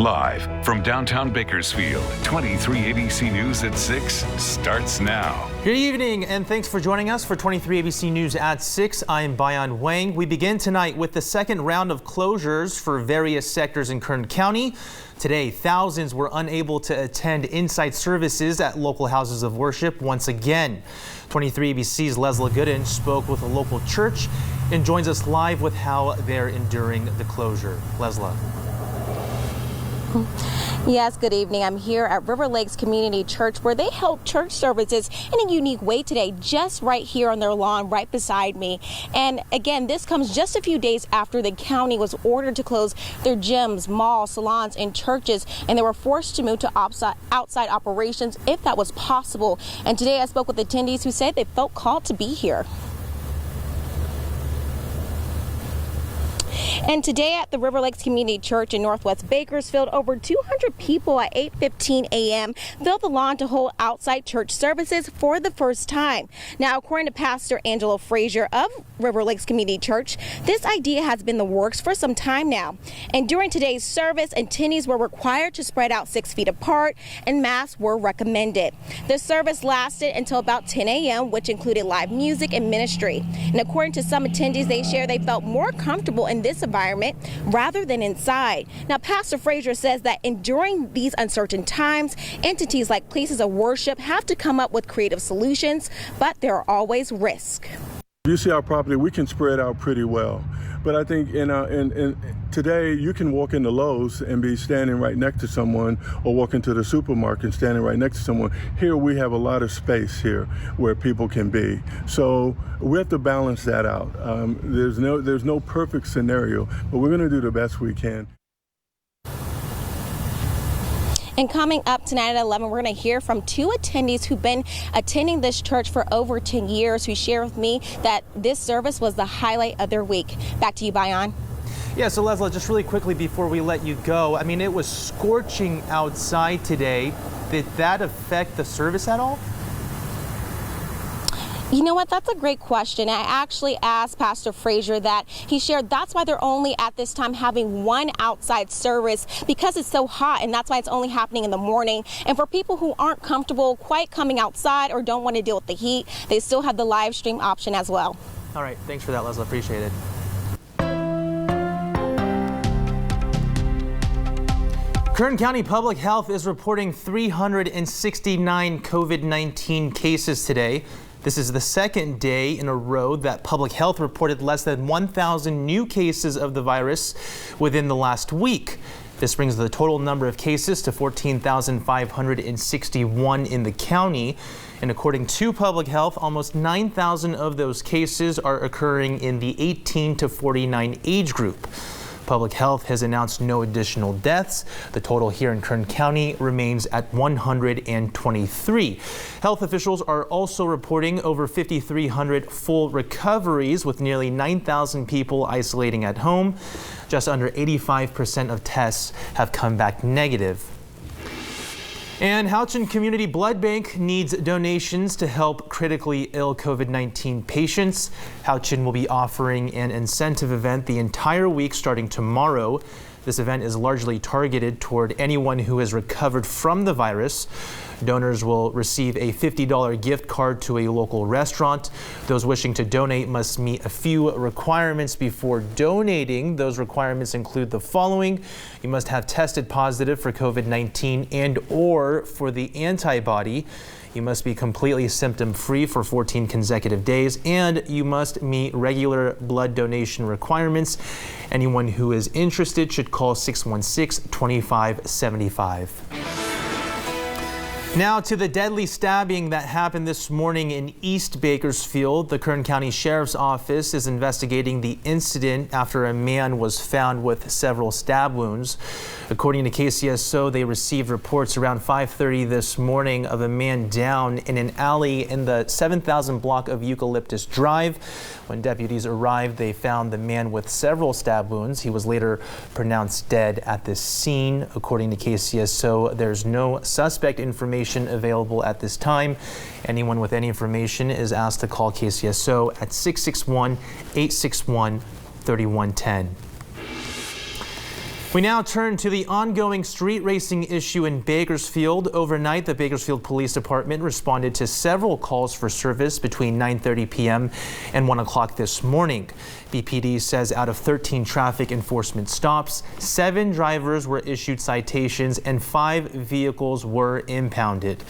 Live from downtown Bakersfield, 23 ABC News at 6 starts now. Good evening and thanks for joining us for 23 ABC News at 6. I'm Bayan Wang. We begin tonight with the second round of closures for various sectors in Kern County. Today, thousands were unable to attend in-site services at local houses of worship once again. 23 ABC's Leslie Gooden spoke with a local church and joins us live with how they're enduring the closure. Leslie. Yes, good evening. I'm here at River Lakes Community Church where they held church services in a unique way today, just right here on their lawn right beside me. And again, this comes just a few days after the county was ordered to close their gyms, malls, salons, and churches, and they were forced to move to outside operations if that was possible. And today I spoke with attendees who said they felt called to be here. And today at the River Lakes Community Church in Northwest Bakersfield, over 200 people at 8:15 a.m. filled the lawn to hold outside church services for the first time. Now, according to Pastor Angelo Frazier of River Lakes Community Church, this idea has been in the works for some time now. And during today's service, attendees were required to spread out 6 feet apart and masks were recommended. The service lasted until about 10 a.m., which included live music and ministry. And according to some attendees, they share they felt more comfortable in this environment rather than inside. Now, Pastor Frazier says that during these uncertain times, entities like places of worship have to come up with creative solutions, but there are always risks. If you see our property, we can spread out pretty well. But I think in today, you can walk into Lowe's and be standing right next to someone, or walk into the supermarket and standing right next to someone. Here we have a lot of space here where people can be. So we have to balance that out. There's no perfect scenario, but we're going to do the best we can. And coming up tonight at 11, we're going to hear from 2 attendees who've been attending this church for over 10 years, who share with me that this service was the highlight of their week. Back to you, Bayan. Yeah, so Leslie, just really quickly before we let you go, I mean, it was scorching outside today. Did that affect the service at all? You know what? That's a great question. I actually asked Pastor Frazier that. He shared that's why they're only at this time having one outside service, because it's so hot, and that's why it's only happening in the morning. And for people who aren't comfortable quite coming outside or don't want to deal with the heat, they still have the live stream option as well. All right. Thanks for that, Leslie. Appreciate it. Kern County Public Health is reporting 369 COVID-19 cases today. This is the second day in a row that Public Health reported less than 1,000 new cases of the virus within the last week. This brings the total number of cases to 14,561 in the county. And according to Public Health, almost 9,000 of those cases are occurring in the 18 to 49 age group. Public Health has announced no additional deaths. The total here in Kern County remains at 123. Health officials are also reporting over 5,300 full recoveries, with nearly 9,000 people isolating at home. Just under 85% of tests have come back negative. And Houchin Community Blood Bank needs donations to help critically ill COVID-19 patients. Houchin will be offering an incentive event the entire week starting tomorrow. This event is largely targeted toward anyone who has recovered from the virus. Donors will receive a $50 gift card to a local restaurant. Those wishing to donate must meet a few requirements before donating. Those requirements include the following. You must have tested positive for COVID-19 and/or for the antibody. You must be completely symptom-free for 14 consecutive days, and you must meet regular blood donation requirements. Anyone who is interested should call 616-2575. Now to the deadly stabbing that happened this morning in East Bakersfield. The Kern County Sheriff's Office is investigating the incident after a man was found with several stab wounds. According to KCSO, they received reports around 5:30 this morning of a man down in an alley in the 7,000 block of Eucalyptus Drive. When deputies arrived, they found the man with several stab wounds. He was later pronounced dead at the scene. According to KCSO, there's no suspect information available at this time. Anyone with any information is asked to call KCSO at 661-861-3110. We now turn to the ongoing street racing issue in Bakersfield. Overnight, the Bakersfield Police Department responded to several calls for service between 9:30 p.m. and 1 o'clock this morning. BPD says out of 13 traffic enforcement stops, 7 drivers were issued citations and 5 vehicles were impounded.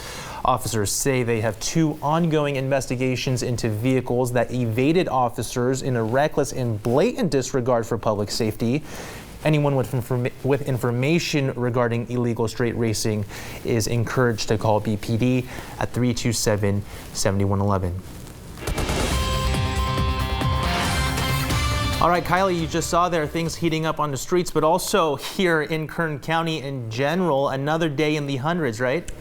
Officers say they have 2 ongoing investigations into vehicles that evaded officers in a reckless and blatant disregard for public safety. Anyone with information regarding illegal street racing is encouraged to call BPD at 327-7111. All right, Kylie, you just saw there things heating up on the streets, but also here in Kern County in general, another day in the hundreds, right?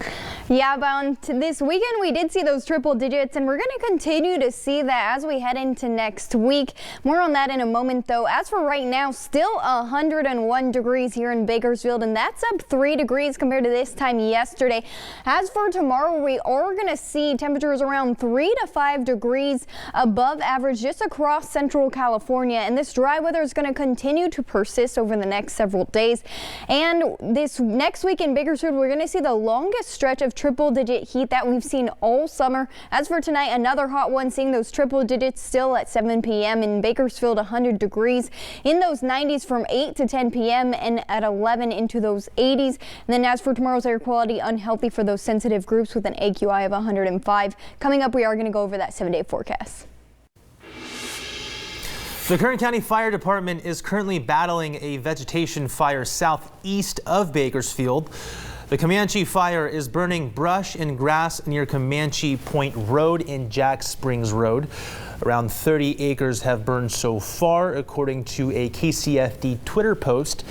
Yeah, but this weekend we did see those triple digits, and we're going to continue to see that as we head into next week. More on that in a moment, though. As for right now, still 101 degrees here in Bakersfield, and that's up 3 degrees compared to this time yesterday. As for tomorrow, we are going to see temperatures around 3 to 5 degrees above average just across central California, and this dry weather is going to continue to persist over the next several days. And this next week in Bakersfield, we're going to see the longest stretch of triple-digit heat that we've seen all summer. As for tonight, another hot one, seeing those triple digits still at 7 p.m. in Bakersfield, 100 degrees in those 90s from 8 to 10 p.m. and at 11 into those 80s. And then as for tomorrow's air quality, unhealthy for those sensitive groups with an AQI of 105. Coming up, we are going to go over that 7-day forecast. The Kern County Fire Department is currently battling a vegetation fire southeast of Bakersfield. The Comanche fire is burning brush and grass near Comanche Point Road and Jack Springs Road. Around 30 acres have burned so far, according to a KCFD Twitter post.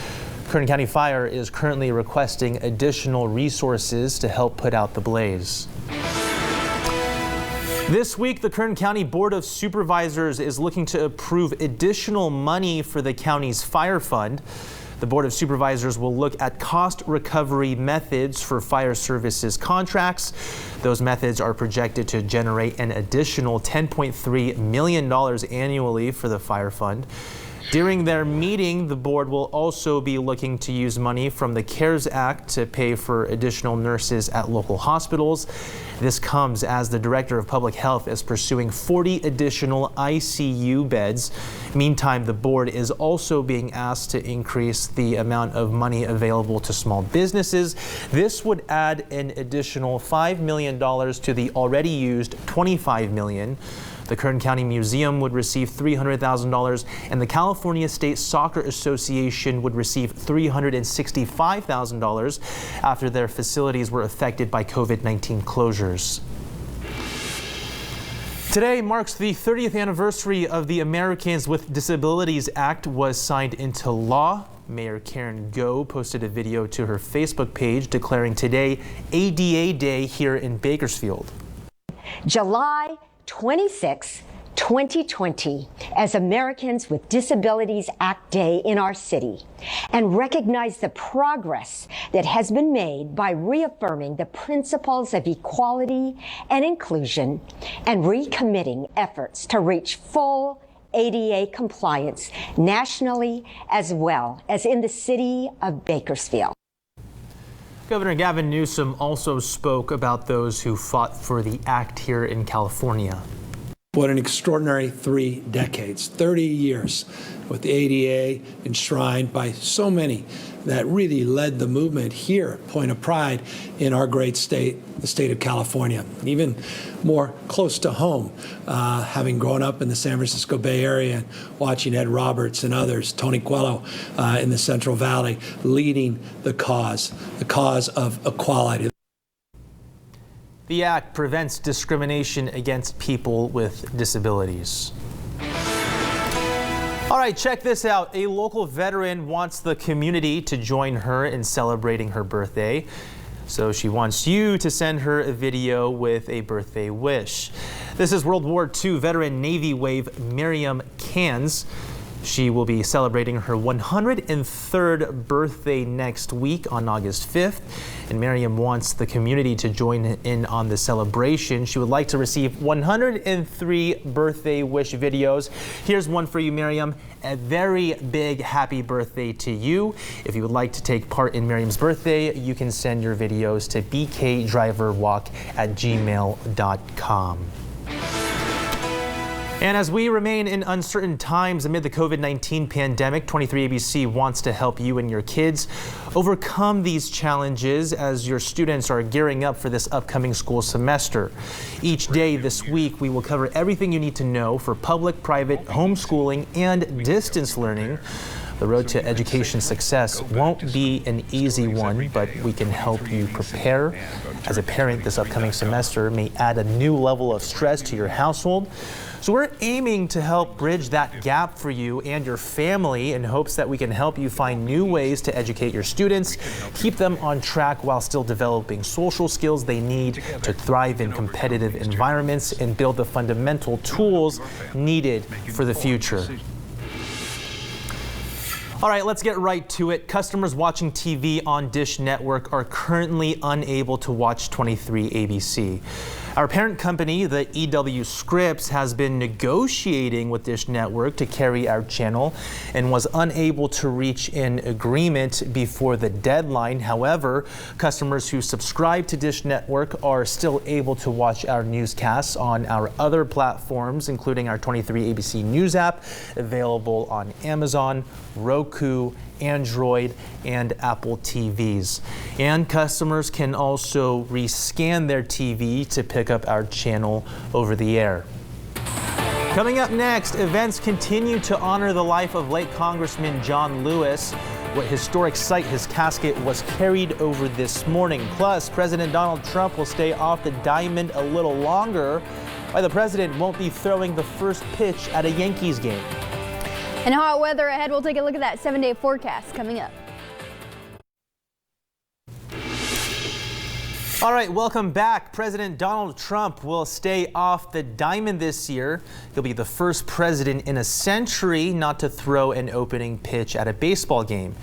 Kern County Fire is currently requesting additional resources to help put out the blaze. This week, the Kern County Board of Supervisors is looking to approve additional money for the county's fire fund. The Board of Supervisors will look at cost recovery methods for fire services contracts. Those methods are projected to generate an additional $10.3 million annually for the fire fund. During their meeting, the board will also be looking to use money from the CARES Act to pay for additional nurses at local hospitals. This comes as the Director of Public Health is pursuing 40 additional ICU beds. Meantime, the board is also being asked to increase the amount of money available to small businesses. This would add an additional $5 million to the already used $25 million. The Kern County Museum would receive $300,000 and the California State Soccer Association would receive $365,000 after their facilities were affected by COVID-19 closures. Today marks the 30th anniversary of the Americans with Disabilities Act was signed into law. Mayor Karen Go posted a video to her Facebook page declaring today ADA Day here in Bakersfield. July 26, 2020 as Americans with Disabilities Act Day in our city, and recognize the progress that has been made by reaffirming the principles of equality and inclusion and recommitting efforts to reach full ADA compliance nationally as well as in the city of Bakersfield. Governor Gavin Newsom also spoke about those who fought for the act here in California. What an extraordinary 3 decades, 30 years with the ADA enshrined by so many that really led the movement here, point of pride in our great state, the state of California. Even more close to home, having grown up in the San Francisco Bay Area and watching Ed Roberts and others, Tony Coelho in the Central Valley, leading the cause of equality. The act prevents discrimination against people with disabilities. All right, check this out. A local veteran wants the community to join her in celebrating her birthday. So she wants you to send her a video with a birthday wish. This is World War II veteran Navy wave Miriam Cans. She will be celebrating her 103rd birthday next week on August 5th, and Miriam wants the community to join in on the celebration. She would like to receive 103 birthday wish videos. Here's one for you, Miriam. A very big happy birthday to you. If you would like to take part in Miriam's birthday, you can send your videos to bkdriverwalk@gmail.com. And as we remain in uncertain times amid the COVID-19 pandemic, 23ABC wants to help you and your kids overcome these challenges as your students are gearing up for this upcoming school semester. Each day this week, we will cover everything you need to know for public, private, homeschooling, and distance learning. The road to education success won't be an easy one, but we can help you prepare. As a parent, this upcoming semester may add a new level of stress to your household. So we're aiming to help bridge that gap for you and your family in hopes that we can help you find new ways to educate your students, keep them on track while still developing social skills they need to thrive in competitive environments and build the fundamental tools needed for the future. All right, let's get right to it. Customers watching TV on Dish Network are currently unable to watch 23ABC. Our parent company, the EW Scripps, has been negotiating with Dish Network to carry our channel and was unable to reach an agreement before the deadline. However, customers who subscribe to Dish Network are still able to watch our newscasts on our other platforms, including our 23ABC News app, available on Amazon, Roku, Android, and Apple TVs. And customers can also rescan their TV to pick up our channel over the air. Coming up next, events continue to honor the life of late Congressman John Lewis. What historic sight his casket was carried over this morning. Plus, President Donald Trump will stay off the diamond a little longer. Why the president won't be throwing the first pitch at a Yankees game. And hot weather ahead. We'll take a look at that 7-day forecast coming up. All right, welcome back. President Donald Trump will stay off the diamond this year. He'll be the first president in a century not to throw an opening pitch at a baseball game.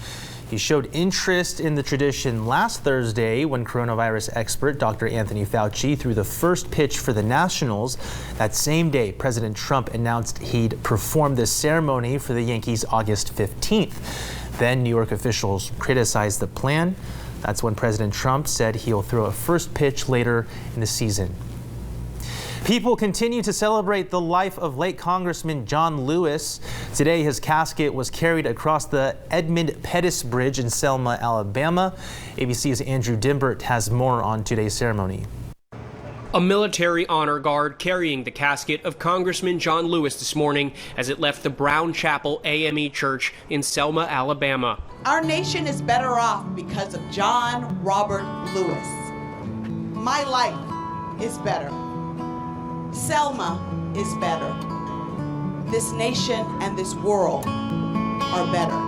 He showed interest in the tradition last Thursday when coronavirus expert Dr. Anthony Fauci threw the first pitch for the Nationals. That same day, President Trump announced he'd perform this ceremony for the Yankees August 15th. Then New York officials criticized the plan. That's when President Trump said he'll throw a first pitch later in the season. People continue to celebrate the life of late Congressman John Lewis. Today, his casket was carried across the Edmund Pettus Bridge in Selma, Alabama. ABC's Andrew Dimbert has more on today's ceremony. A military honor guard carrying the casket of Congressman John Lewis this morning as it left the Brown Chapel AME Church in Selma, Alabama. Our nation is better off because of John Robert Lewis. My life is better. Selma is better. This nation and this world are better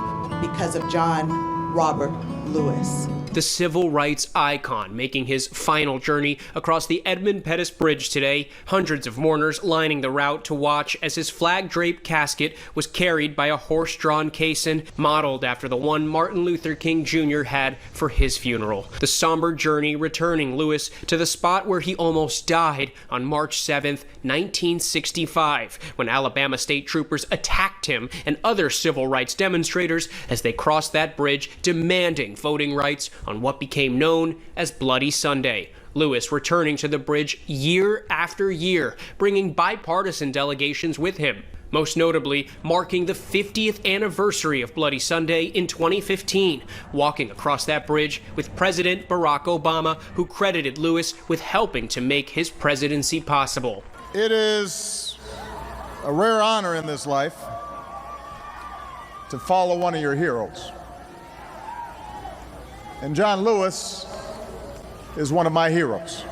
because of John Robert Lewis. The civil rights icon making his final journey across the Edmund Pettus Bridge today. Hundreds of mourners lining the route to watch as his flag-draped casket was carried by a horse-drawn caisson modeled after the one Martin Luther King Jr. had for his funeral. The somber journey returning Lewis to the spot where he almost died on March 7th, 1965, when Alabama state troopers attacked him and other civil rights demonstrators as they crossed that bridge demanding voting rights on what became known as Bloody Sunday. Lewis returning to the bridge year after year, bringing bipartisan delegations with him. Most notably, marking the 50th anniversary of Bloody Sunday in 2015, walking across that bridge with President Barack Obama, who credited Lewis with helping to make his presidency possible. It is a rare honor in this life to follow one of your heroes. And John Lewis is one of my heroes.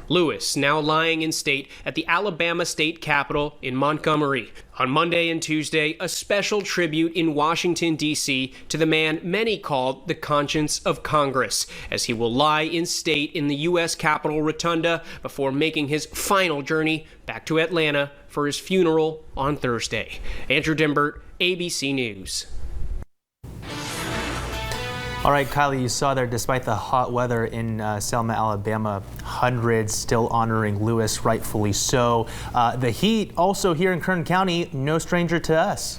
Lewis now lying in state at the Alabama State Capitol in Montgomery. On Monday and Tuesday, a special tribute in Washington, D.C. to the man many called the conscience of Congress, as he will lie in state in the U.S. Capitol Rotunda before making his final journey back to Atlanta for his funeral on Thursday. Andrew Dimbert, ABC News. All right, Kylie, you saw there, despite the hot weather in Selma, Alabama, hundreds still honoring Lewis, rightfully so. The heat also here in Kern County, no stranger to us.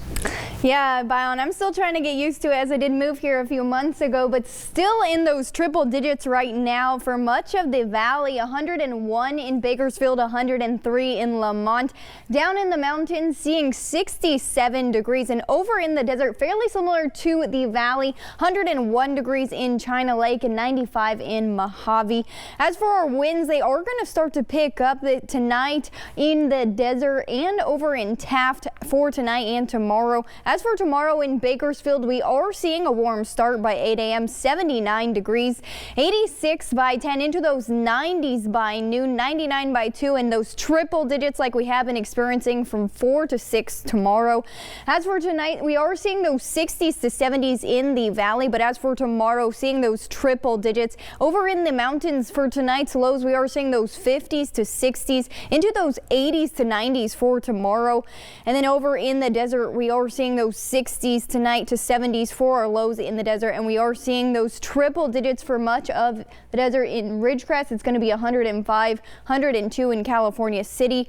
Yeah, Bion, I'm still trying to get used to it as I did move here a few months ago, but still in those triple digits right now for much of the valley. 101 in Bakersfield, 103 in Lamont. Down in the mountains, seeing 67 degrees, and over in the desert, fairly similar to the valley, 101 degrees in China Lake and 95 in Mojave. As for our winds, they are going to start to pick up tonight in the desert and over in Taft for tonight and tomorrow. As for tomorrow in Bakersfield, we are seeing a warm start by 8 a.m., 79 degrees, 86 by 10, into those 90s by noon, 99 by 2, and those triple digits like we have been experiencing from 4 to 6 tomorrow. As for tonight, we are seeing those 60s to 70s in the valley, but as for tomorrow, seeing those triple digits. Over in the mountains for tonight's lows, we are seeing those 50s to 60s, into those 80s to 90s for tomorrow. And then over in the desert, we are seeing those 60s tonight to 70s for our lows in the desert, and we are seeing those triple digits for much of the desert. In Ridgecrest, it's going to be 105, 102 in California City.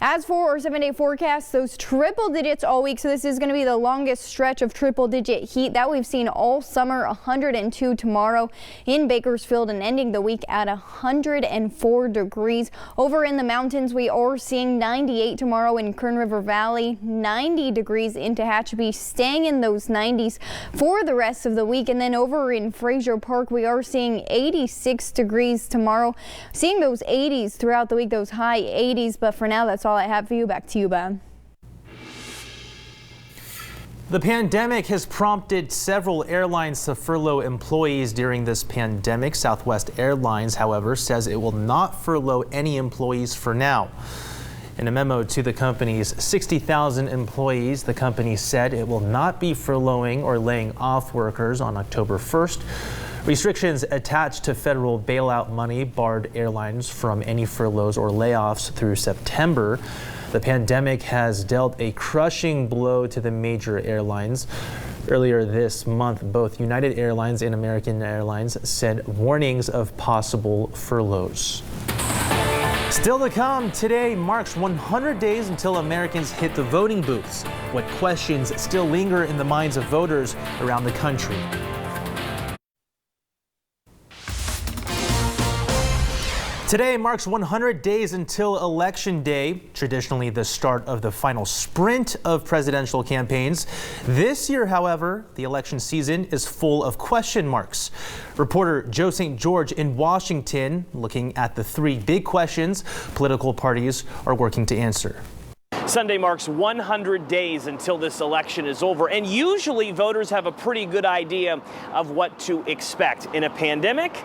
As for our 7-day forecast, those triple digits all week. So this is going to be the longest stretch of triple digit heat that we've seen all summer. 102 tomorrow in Bakersfield and ending the week at 104 degrees. Over in the mountains, we are seeing 98 tomorrow in Kern River Valley, 90 degrees in Tehachapi, staying in those 90s for the rest of the week. And then over in Frazier Park, we are seeing 86 degrees tomorrow, seeing those 80s throughout the week, those high 80s. But for now, that's all I have for you. Back to you, Bob. The pandemic has prompted several airlines to furlough employees during this pandemic. Southwest Airlines, however, says it will not furlough any employees for now. In a memo to the company's 60,000 employees, the company said it will not be furloughing or laying off workers on October 1st. Restrictions attached to federal bailout money barred airlines from any furloughs or layoffs through September. The pandemic has dealt a crushing blow to the major airlines. Earlier this month, both United Airlines and American Airlines sent warnings of possible furloughs. Still to come, today marks 100 days until Americans hit the voting booths. What questions still linger in the minds of voters around the country? Today marks 100 days until Election Day, traditionally the start of the final sprint of presidential campaigns. This year, however, the election season is full of question marks. Reporter Joe St. George in Washington looking at the three big questions political parties are working to answer. Sunday marks 100 days until this election is over, and usually voters have a pretty good idea of what to expect. In a pandemic,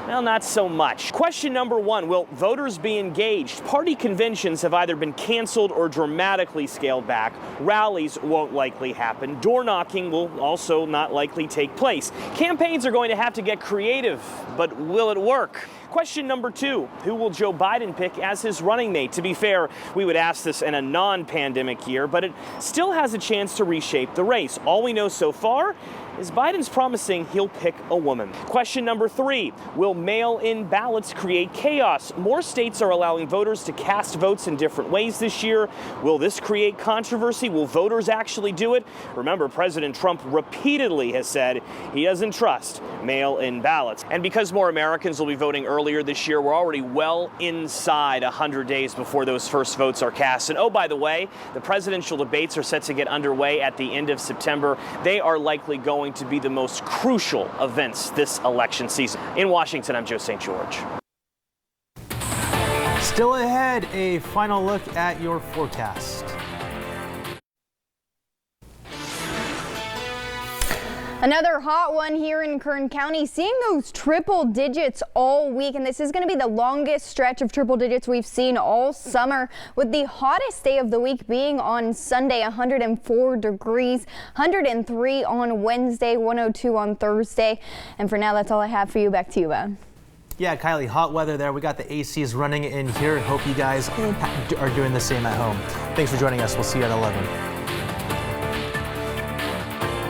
well, not so much. Question number one, will voters be engaged? Party conventions have either been canceled or dramatically scaled back. Rallies won't likely happen. Door knocking will also not likely take place. Campaigns are going to have to get creative, but will it work? Question number two, who will Joe Biden pick as his running mate? To be fair, we would ask this in a non-pandemic year, but it still has a chance to reshape the race. All we know so far is Biden's promising he'll pick a woman. Question number three, will mail-in ballots create chaos? More states are allowing voters to cast votes in different ways this year. Will this create controversy? Will voters actually do it? Remember, President Trump repeatedly has said he doesn't trust mail-in ballots. And because more Americans will be voting earlier this year, we're already well inside 100 days before those first votes are cast. And oh, by the way, the presidential debates are set to get underway at the end of September. They are likely going to be the most crucial events this election season. In Washington, I'm Joe St. George. Still ahead, a final look at your forecast. Another hot one here in Kern County, seeing those triple digits all week, and this is going to be the longest stretch of triple digits we've seen all summer, with the hottest day of the week being on Sunday, 104 degrees, 103 on Wednesday, 102 on Thursday. And for now, that's all I have for you. Back to you, Bob. Yeah, Kylie, hot weather there. We got the ACs running in here. Hope you guys are doing the same at home. Thanks for joining us. We'll see you at 11.